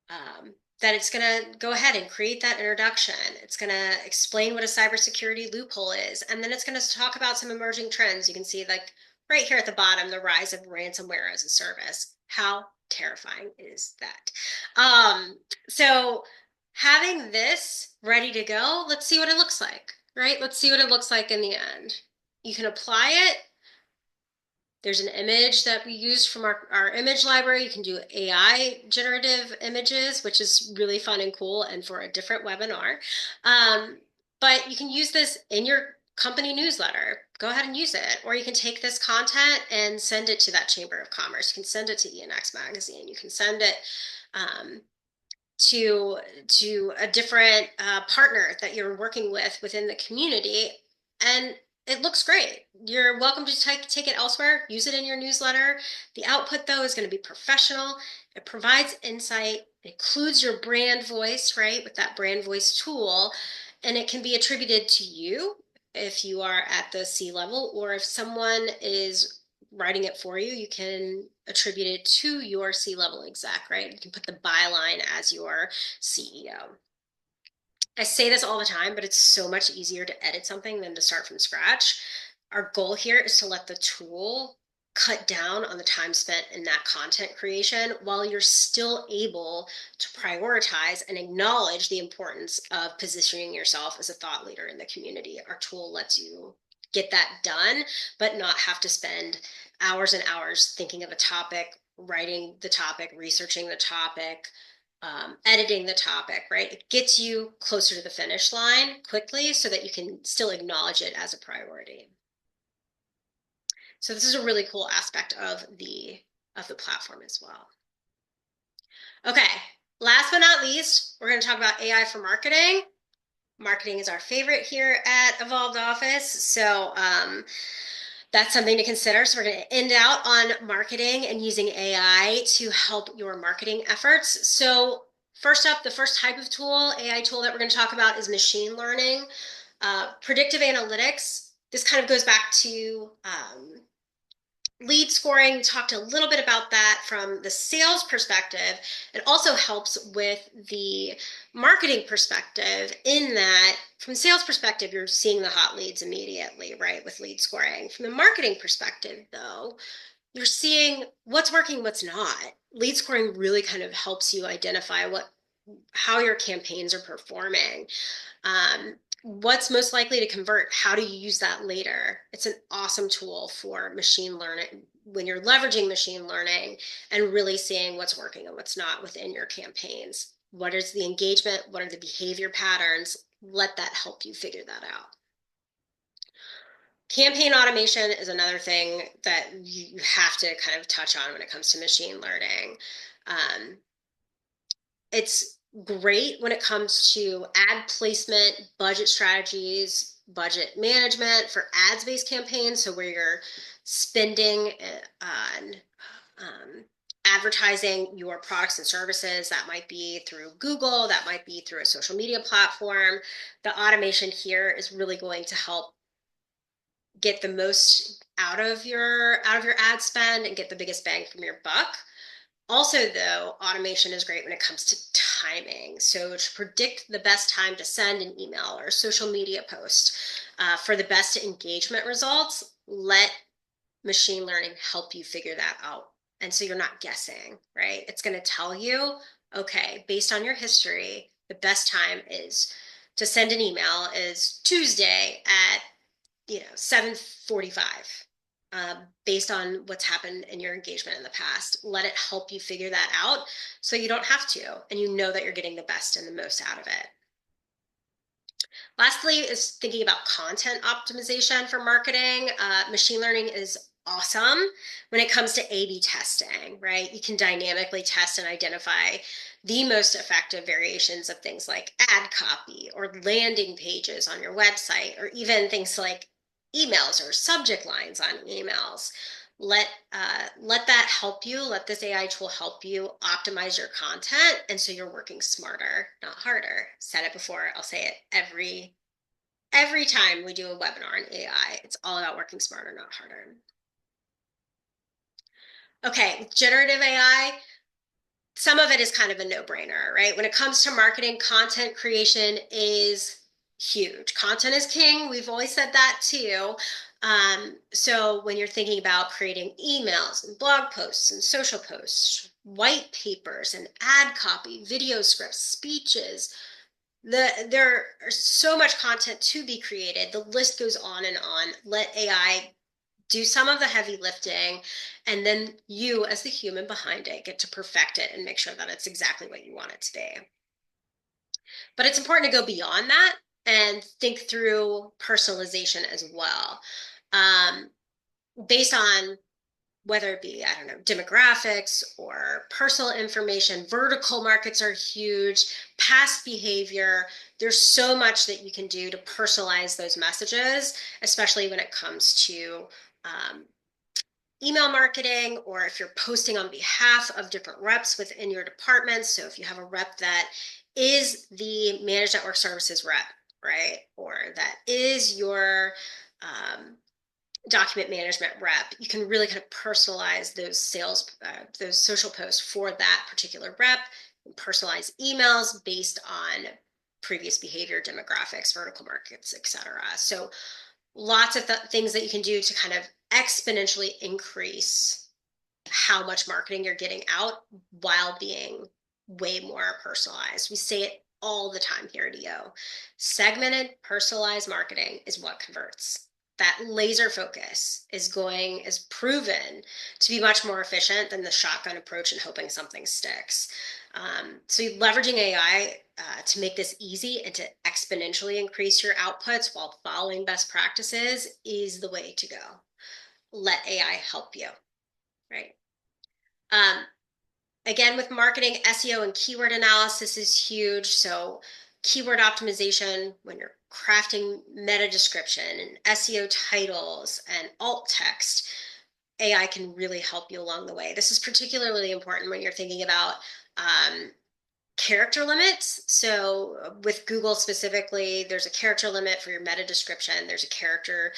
that it's going to go ahead and create that introduction. It's going to explain what a cybersecurity loophole is. And then it's going to talk about some emerging trends. You can see like right here at the bottom, the rise of ransomware as a service. How terrifying is that? So having this ready to go, let's see what it looks like, right? Let's see what it looks like in the end. You can apply it. There's an image that we use from our image library. You can do AI generative images, which is really fun and cool, and for a different webinar. But you can use this in your company newsletter. Go ahead and use it. Or you can take this content and send it to that Chamber of Commerce. You can send it to ENX Magazine. You can send it to a different partner that you're working with within the community. And it looks great. You're welcome to take it elsewhere, use it in your newsletter. The output, though, is going to be professional. It provides insight, it includes your brand voice, right, with that brand voice tool, and it can be attributed to you if you are at the C-level, or if someone is writing it for you, you can attribute it to your C-level exec, right? You can put the byline as your CEO. I say this all the time, but it's so much easier to edit something than to start from scratch. Our goal here is to let the tool cut down on the time spent in that content creation while you're still able to prioritize and acknowledge the importance of positioning yourself as a thought leader in the community. Our tool lets you get that done, but not have to spend hours and hours thinking of a topic, writing the topic, researching the topic, editing the topic, right? It gets you closer to the finish line quickly so that you can still acknowledge it as a priority. So this is a really cool aspect of the platform as well. Okay, last but not least, we're going to talk about AI for marketing. Marketing is our favorite here at Evolved Office. So that's something to consider. So we're going to end out on marketing and using AI to help your marketing efforts. So first up, the first type of tool, AI tool that we're going to talk about is machine learning. Predictive analytics. This kind of goes back to lead scoring. We talked a little bit about that from the sales perspective. It also helps with the marketing perspective in that from sales perspective, you're seeing the hot leads immediately, right, with lead scoring. From the marketing perspective, though, you're seeing what's working, what's not. Lead scoring really kind of helps you identify how your campaigns are performing. What's most likely to convert? How do you use that later? It's an awesome tool for machine learning when you're leveraging machine learning and really seeing what's working and what's not within your campaigns. What is the engagement? What are the behavior patterns? Let that help you figure that out. Campaign automation is another thing that you have to kind of touch on when it comes to machine learning. Um, it's great when it comes to ad placement, budget strategies, budget management for ads-based campaigns. So where you're spending on advertising your products and services. That might be through Google, that might be through a social media platform. The automation here is really going to help get the most out of your ad spend and get the biggest bang from your buck. Also, though, automation is great when it comes to timing. So to predict the best time to send an email or a social media post for the best engagement results, let machine learning help you figure that out. And so you're not guessing, right? It's going to tell you, okay, based on your history, the best time is to send an email is Tuesday at 7:45. Based on what's happened in your engagement in the past, let it help you figure that out so you don't have to, and you know that you're getting the best and the most out of it. Lastly is thinking about content optimization for marketing. Machine learning is awesome when it comes to A/B testing, right? You can dynamically test and identify the most effective variations of things like ad copy or landing pages on your website, or even things like emails or subject lines on emails. Let that help you. Let this AI tool help you optimize your content, and so you're working smarter, not harder. Said it before, I'll say it every time we do a webinar on AI. It's all about working smarter, not harder. Okay, with generative AI, some of it is kind of a no-brainer, right? When it comes to marketing, content creation is huge. Content is king. We've always said that too. So when you're thinking about creating emails and blog posts and social posts, white papers and ad copy, video scripts, speeches, there are so much content to be created. The list goes on and on. Let AI do some of the heavy lifting, and then you, as the human behind it, get to perfect it and make sure that it's exactly what you want it to be. But it's important to go beyond that and think through personalization as well. Based on whether it be, I don't know, demographics or personal information, vertical markets are huge, past behavior. There's so much that you can do to personalize those messages, especially when it comes to email marketing, or if you're posting on behalf of different reps within your department. So if you have a rep that is the managed network services rep, right? Or that is your document management rep, you can really kind of personalize those social posts for that particular rep, and personalize emails based on previous behavior, demographics, vertical markets, etc. So lots of things that you can do to kind of exponentially increase how much marketing you're getting out while being way more personalized. We say it all the time here at EO. Segmented, personalized marketing is what converts. That laser focus is proven to be much more efficient than the shotgun approach and hoping something sticks. So leveraging AI to make this easy and to exponentially increase your outputs while following best practices is the way to go. Let AI help you, right? Again, with marketing, SEO and keyword analysis is huge. So keyword optimization, when you're crafting meta description and SEO titles and alt text, AI can really help you along the way. This is particularly important when you're thinking about character limits. So with Google specifically, there's a character limit for your meta description. There's a character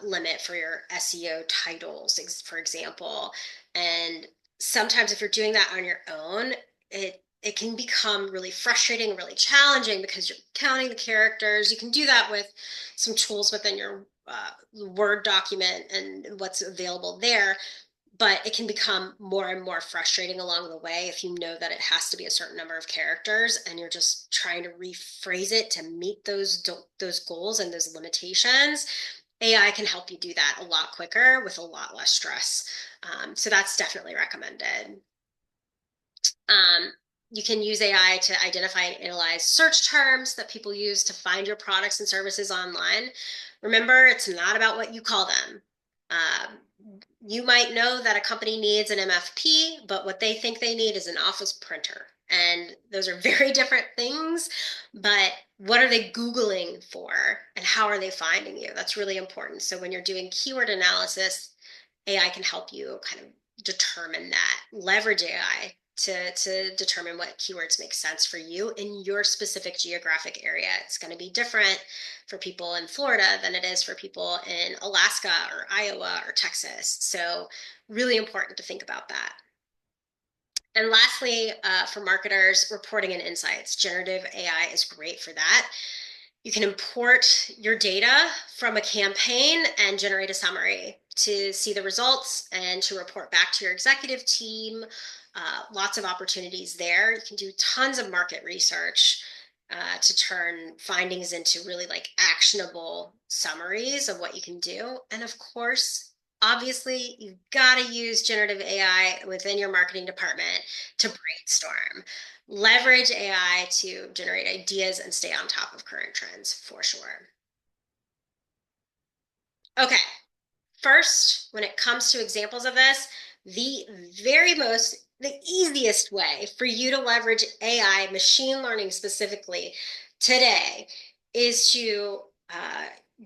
limit for your SEO titles, for example. And sometimes if you're doing that on your own, it can become really frustrating, really challenging because you're counting the characters. You can do that with some tools within your Word document and what's available there, but it can become more and more frustrating along the way if you know that it has to be a certain number of characters and you're just trying to rephrase it to meet those goals and those limitations. AI can help you do that a lot quicker with a lot less stress. So that's definitely recommended. You can use AI to identify and analyze search terms that people use to find your products and services online. Remember, it's not about what you call them. Um, you might know that a company needs an MFP, but what they think they need is an office printer. And those are very different things, but what are they Googling for and how are they finding you? That's really important. So when you're doing keyword analysis, AI can help you kind of determine that. Leverage AI to determine what keywords make sense for you in your specific geographic area. It's going to be different for people in Florida than it is for people in Alaska or Iowa or Texas. So really important to think about that. And lastly, for marketers, reporting and insights. Generative AI is great for that. You can import your data from a campaign and generate a summary to see the results and to report back to your executive team. Lots of opportunities there. You can do tons of market research to turn findings into really like actionable summaries of what you can do. And of course, obviously, you've got to use generative AI within your marketing department to brainstorm. Leverage AI to generate ideas and stay on top of current trends for sure. Okay, first, when it comes to examples of this, the easiest way for you to leverage AI, machine learning specifically today is to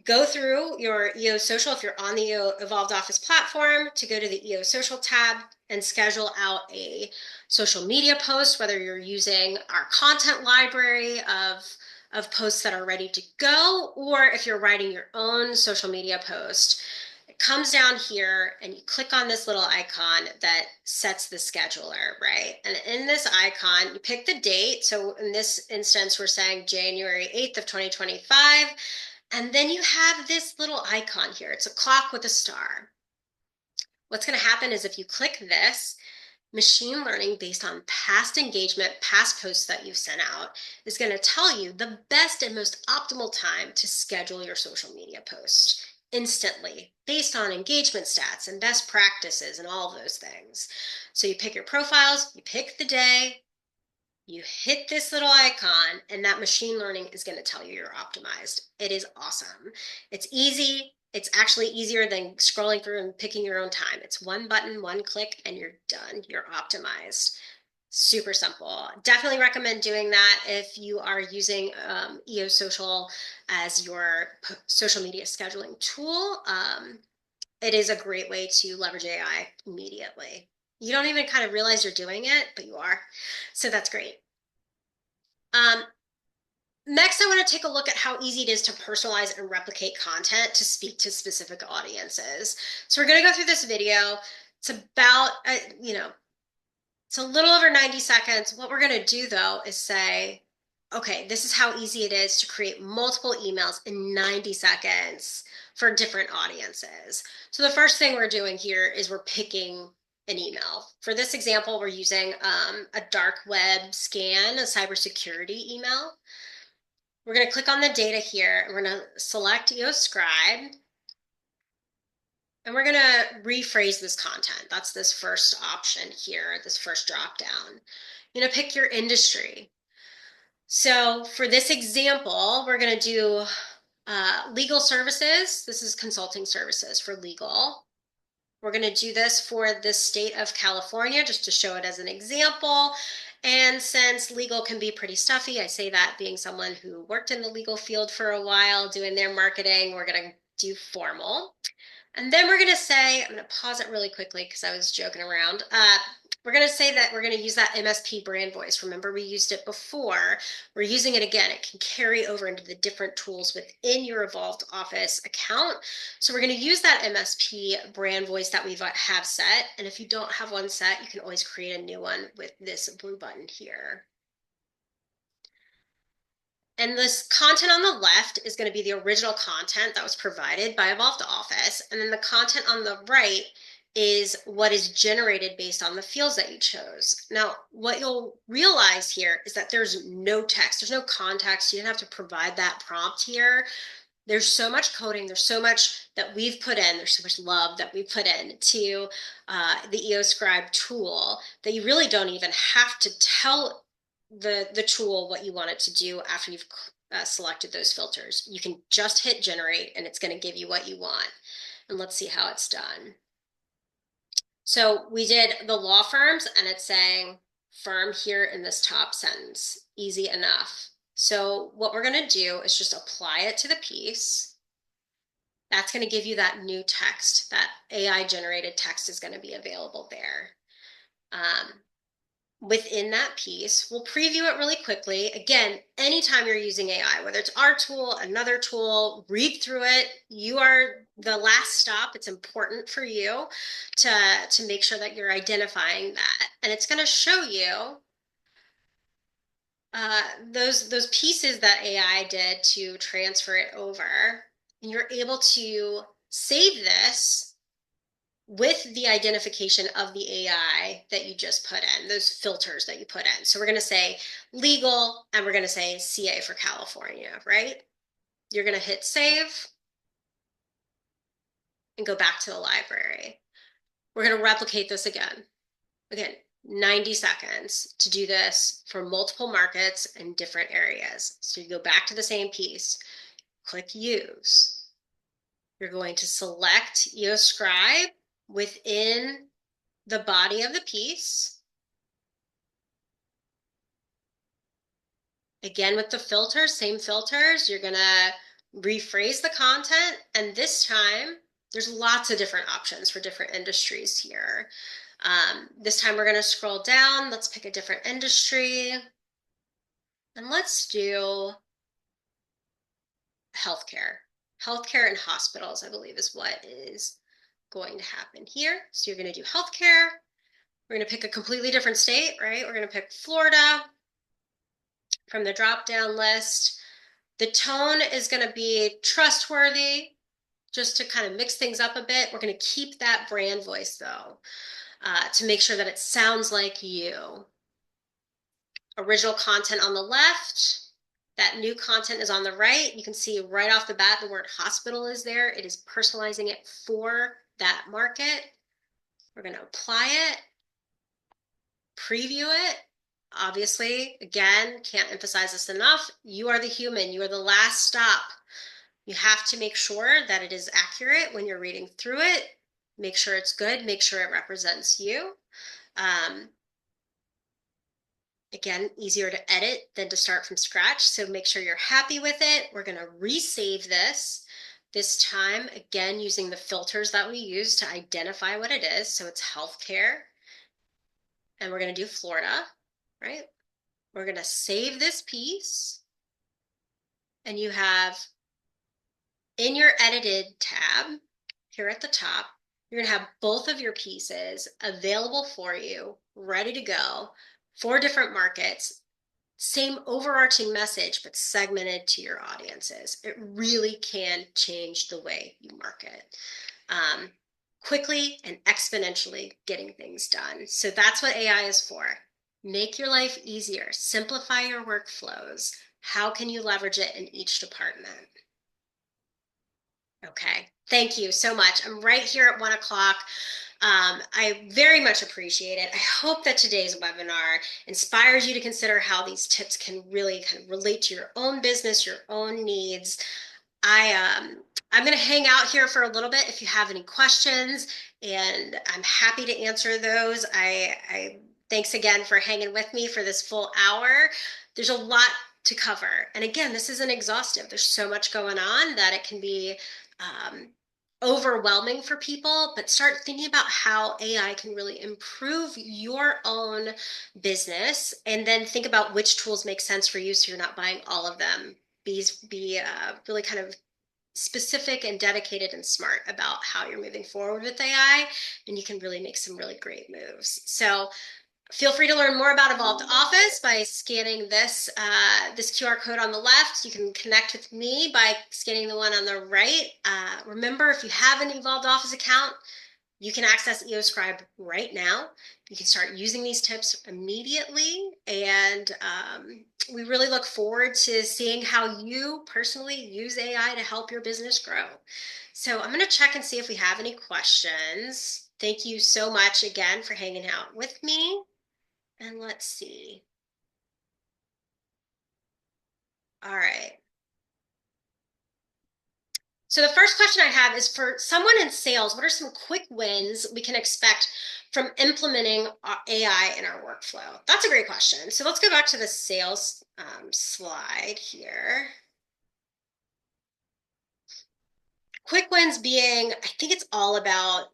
go through your EO Social, if you're on the EO Evolved Office platform, to go to the EO Social tab and schedule out a social media post, whether you're using our content library of posts that are ready to go, or if you're writing your own social media post. It comes down here and you click on this little icon that sets the scheduler, right? And in this icon, you pick the date. So in this instance, we're saying January 8th of 2025. And then you have this little icon here. It's a clock with a star. What's going to happen is if you click this, machine learning based on past engagement, past posts that you've sent out is going to tell you the best and most optimal time to schedule your social media post instantly based on engagement stats and best practices and all of those things. So you pick your profiles, you pick the day, you hit this little icon, and that machine learning is going to tell you you're optimized. It is awesome. It's easy. It's actually easier than scrolling through and picking your own time. It's one button, one click, and you're done. You're optimized. Super simple. Definitely recommend doing that if you are using EO Social as your social media scheduling tool. It is a great way to leverage AI immediately. You don't even kind of realize you're doing it, but you are. So that's great. Next, I want to take a look at how easy it is to personalize and replicate content to speak to specific audiences. So we're going to go through this video. It's about, it's a little over 90 seconds. What we're going to do though is say, okay, this is how easy it is to create multiple emails in 90 seconds for different audiences. So the first thing we're doing here is we're picking an email. For this example, we're using a dark web scan, a cybersecurity email. We're going to click on the data here, and we're going to select EO Scribe, and we're going to rephrase this content. That's this first option here, this first drop down. You're going to pick your industry. So for this example, we're going to do legal services. This is consulting services for legal. We're going to do this for the state of California, just to show it as an example. And since legal can be pretty stuffy, I say that being someone who worked in the legal field for a while doing their marketing, we're going to do formal. And then we're going to say, I'm going to pause it really quickly because I was joking around. We're going to say that we're going to use that MSP brand voice. Remember, we used it before. We're using it again. It can carry over into the different tools within your Evolved Office account. So we're going to use that MSP brand voice that we have set. And if you don't have one set, you can always create a new one with this blue button here. And this content on the left is going to be the original content that was provided by Evolved Office. And then the content on the right is what is generated based on the fields that you chose. Now, what you'll realize here is that there's no text, there's no context. You don't have to provide that prompt here. There's so much coding, there's so much that we've put in, there's so much love that we put in to the EO Scribe tool that you really don't even have to tell the tool what you want it to do after you've selected those filters. You can just hit generate and it's going to give you what you want. And let's see how it's done. So we did the law firms and it's saying firm here in this top sentence. Easy enough. So what we're going to do is just apply it to the piece. That's going to give you that new text. That AI generated text is going to be available there. Within that piece, we'll preview it really quickly. Again, anytime you're using AI, whether it's our tool, another tool, read through it. You are the last stop. It's important for you to make sure that you're identifying that. And it's going to show you those pieces that AI did to transfer it over. And you're able to save this with the identification of the AI that you just put in, those filters that you put in. So we're going to say legal and we're going to say CA for California, right? You're going to hit save and go back to the library. We're going to replicate this again. Again, 90 seconds to do this for multiple markets and different areas. So you go back to the same piece, click use. You're going to select EOScribe within the body of the piece. Again, with the filters, same filters, you're gonna rephrase the content. And this time, there's lots of different options for different industries here. This time we're gonna scroll down. Let's pick a different industry. And let's do healthcare. Healthcare and hospitals, I believe, is what is going to happen here. So you're gonna do healthcare. We're gonna pick a completely different state, right? We're gonna pick Florida from the drop-down list. The tone is going to be trustworthy, just to kind of mix things up a bit. We're going to keep that brand voice, though, to make sure that it sounds like you. Original content on the left. That new content is on the right. You can see right off the bat the word hospital is there. It is personalizing it for that market. We're going to apply it, preview it. Obviously, again, can't emphasize this enough. You are the human. You are the last stop. You have to make sure that it is accurate when you're reading through it. Make sure it's good. Make sure it represents you. Again, easier to edit than to start from scratch. So make sure you're happy with it. We're going to resave this time, again, using the filters that we use to identify what it is. So it's healthcare. And we're going to do Florida, right? We're going to save this piece. And you have in your edited tab here at the top, you're going to have both of your pieces available for you, ready to go for different markets. Same overarching message, but segmented to your audiences. It really can change the way you market. Quickly and exponentially getting things done. So that's what AI is for. Make your life easier. Simplify your workflows. How can you leverage it in each department? Okay, thank you so much. I'm right here at 1 o'clock. I very much appreciate it. I hope that today's webinar inspires you to consider how these tips can really kind of relate to your own business, your own needs. I'm going to hang out here for a little bit if you have any questions, and I'm happy to answer those. I thanks again for hanging with me for this full hour. There's a lot to cover. And again, this isn't exhaustive. There's so much going on that it can be overwhelming for people, but start thinking about how AI can really improve your own business, and then think about which tools make sense for you so you're not buying all of them. Be really kind of specific and dedicated and smart about how you're moving forward with AI, and you can really make some really great moves. So feel free to learn more about Evolved Office by scanning this QR code on the left. You can connect with me by scanning the one on the right. Remember, if you have an Evolved Office account, you can access EOScribe right now. You can start using these tips immediately. And we really look forward to seeing how you personally use AI to help your business grow. So I'm going to check and see if we have any questions. Thank you so much again for hanging out with me. And let's see. All right. So the first question I have is for someone in sales, what are some quick wins we can expect from implementing AI in our workflow? That's a great question. So let's go back to the sales slide here. Quick wins being, I think um,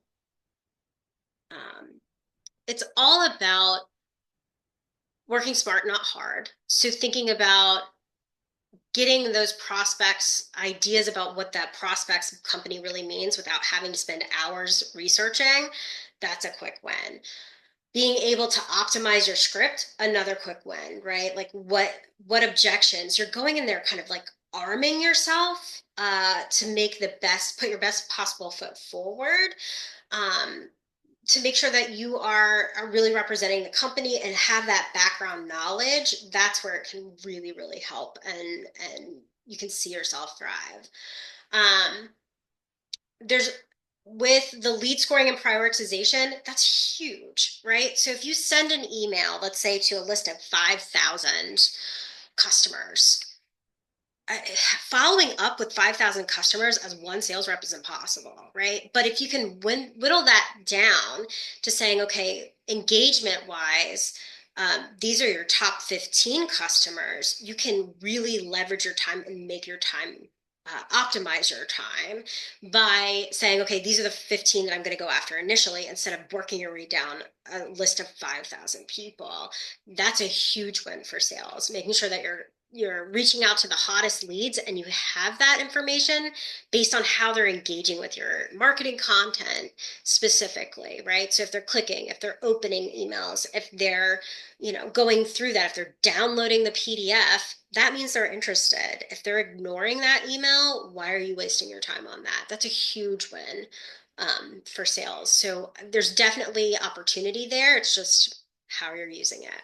it's all about working smart, not hard. So thinking about getting those prospects ideas about what that prospect's company really means without having to spend hours researching, that's a quick win. Being able to optimize your script, another quick win, right? Like what objections you're going in there kind of like arming yourself to make the best, put your best possible foot forward, um, to make sure that you are really representing the company and have that background knowledge. That's where it can really, really help, and you can see yourself thrive. Um, there's with the lead scoring and prioritization, that's huge, right? So if you send an email, let's say to a list of 5,000 customers, following up with 5,000 customers as one sales rep is impossible, right? But if you can whittle that down to saying, okay, engagement wise, these are your top 15 customers, you can really leverage your time and make your time, optimize your time by saying, okay, these are the 15 that I'm going to go after initially instead of working your way down a list of 5,000 people. That's a huge win for sales, making sure that you're reaching out to the hottest leads and you have that information based on how they're engaging with your marketing content specifically, right? So if they're clicking, if they're opening emails, if they're, going through that, if they're downloading the PDF, that means they're interested. If they're ignoring that email, why are you wasting your time on that? That's a huge win for sales. So there's definitely opportunity there. It's just how you're using it.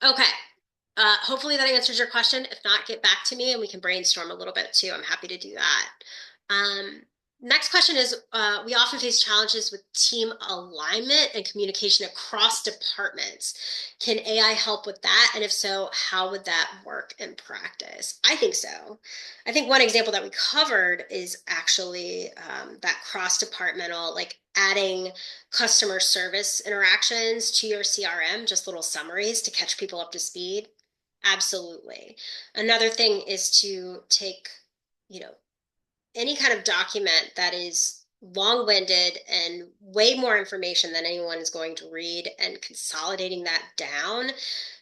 Okay. Hopefully that answers your question. If not, get back to me and we can brainstorm a little bit too. I'm happy to do that. Um, Next question is, we often face challenges with team alignment and communication across departments. Can AI help with that? And if so, how would that work in practice? I think so. I think one example that we covered is actually that cross-departmental, like adding customer service interactions to your CRM, just little summaries to catch people up to speed. Absolutely. Another thing is to take, you know, any kind of document that is long-winded and way more information than anyone is going to read and consolidating that down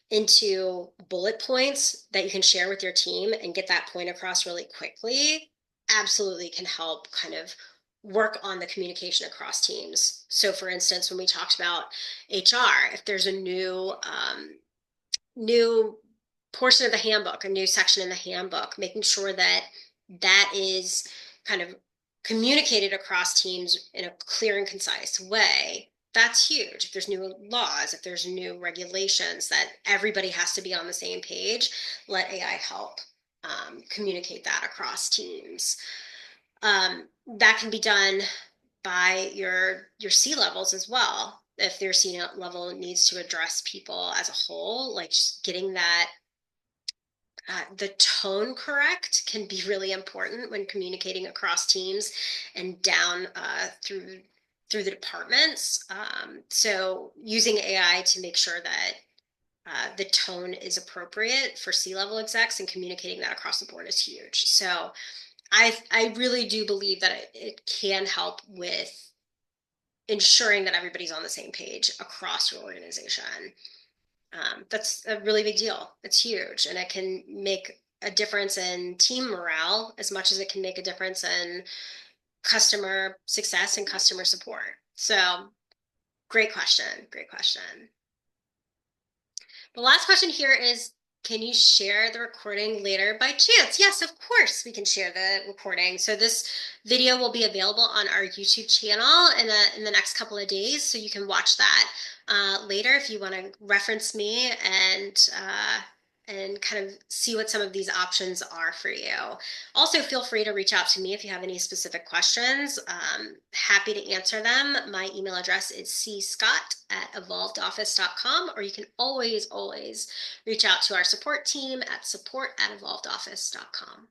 into bullet points that you can share with your team and get that point across really quickly absolutely can help kind of work on the communication across teams. So for instance, when we talked about HR, if there's a new portion of the handbook, a new section in the handbook, making sure that that is kind of communicated across teams in a clear and concise way. That's huge. If there's new laws, if there's new regulations, that everybody has to be on the same page, let AI help communicate that across teams. That can be done by your C levels as well. If their C level needs to address people as a whole, like just getting that the tone correct can be really important when communicating across teams and down through the departments. So using AI to make sure that the tone is appropriate for C-level execs and communicating that across the board is huge. So I really do believe that it can help with ensuring that everybody's on the same page across your organization. That's a really big deal. It's huge, and it can make a difference in team morale as much as it can make a difference in customer success and customer support. So, great question. Great question. The last question here is, can you share the recording later by chance? Yes, of course we can share the recording. So this video will be available on our YouTube channel in the next couple of days, so you can watch that later if you want to reference me and and kind of see what some of these options are for you. Also, feel free to reach out to me if you have any specific questions. Happy to answer them. My email address is cscott@evolvedoffice.com, or you can always reach out to our support team at support@evolvedoffice.com.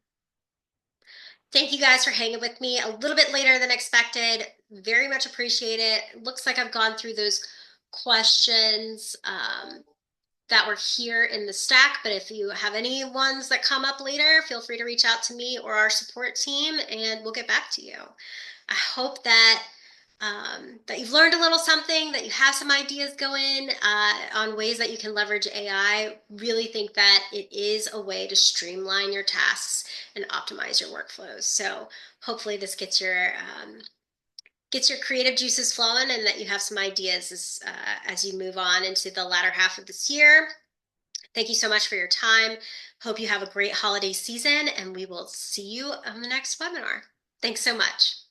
Thank you guys for hanging with me a little bit later than expected. Very much appreciate it. Looks like I've gone through those questions that were here in the stack, but if you have any ones that come up later, feel free to reach out to me or our support team and we'll get back to you. I hope that that you've learned a little something, that you have some ideas going on ways that you can leverage AI. Really think that it is a way to streamline your tasks and optimize your workflows. So hopefully this gets your creative juices flowing, and that you have some ideas as you move on into the latter half of this year. Thank you so much for your time. Hope you have a great holiday season, and we will see you on the next webinar. Thanks so much.